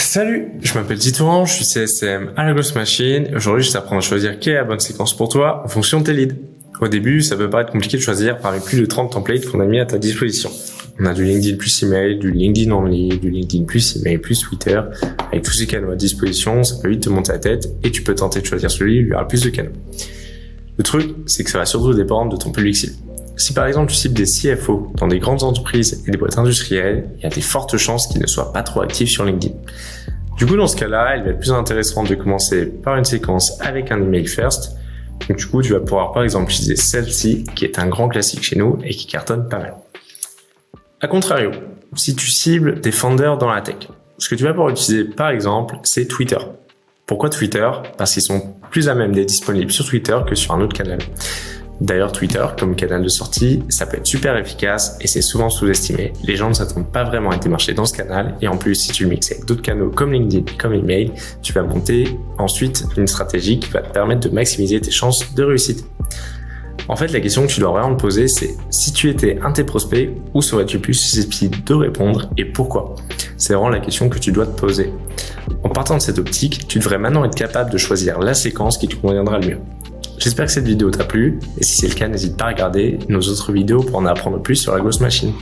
Salut, je m'appelle Titouan, je suis CSM à la Growth Machine. Aujourd'hui, je t'apprends à choisir quelle est la bonne séquence pour toi en fonction de tes leads. Au début, ça peut paraître compliqué de choisir parmi plus de 30 templates qu'on a mis à ta disposition. On a du LinkedIn plus email, du LinkedIn only, du LinkedIn plus email plus Twitter. Avec tous ces canaux à disposition, ça peut vite te monter la tête et tu peux tenter de choisir celui où il y aura le plus de canaux. Le truc, c'est que ça va surtout dépendre de ton public cible. Si par exemple tu cibles des CFO dans des grandes entreprises et des boîtes industrielles, il y a des fortes chances qu'ils ne soient pas trop actifs sur LinkedIn. Du coup, dans ce cas-là, il va être plus intéressant de commencer par une séquence avec un email first. Donc du coup, tu vas pouvoir par exemple utiliser celle-ci, qui est un grand classique chez nous et qui cartonne pas mal. A contrario, si tu cibles des founders dans la tech, ce que tu vas pouvoir utiliser par exemple, c'est Twitter. Pourquoi Twitter ? Parce qu'ils sont plus à même d'être disponibles sur Twitter que sur un autre canal. D'ailleurs, Twitter, comme canal de sortie, ça peut être super efficace et c'est souvent sous-estimé. Les gens ne s'attendent pas vraiment à être démarchés dans ce canal et en plus, si tu le mixes avec d'autres canaux comme LinkedIn et comme email, tu vas monter ensuite une stratégie qui va te permettre de maximiser tes chances de réussite. En fait, la question que tu dois vraiment te poser, c'est si tu étais un de tes prospects, où serais-tu plus susceptible de répondre et pourquoi ? C'est vraiment la question que tu dois te poser. En partant de cette optique, tu devrais maintenant être capable de choisir la séquence qui te conviendra le mieux. J'espère que cette vidéo t'a plu, et si c'est le cas, n'hésite pas à regarder nos autres vidéos pour en apprendre plus sur la Growth Machine.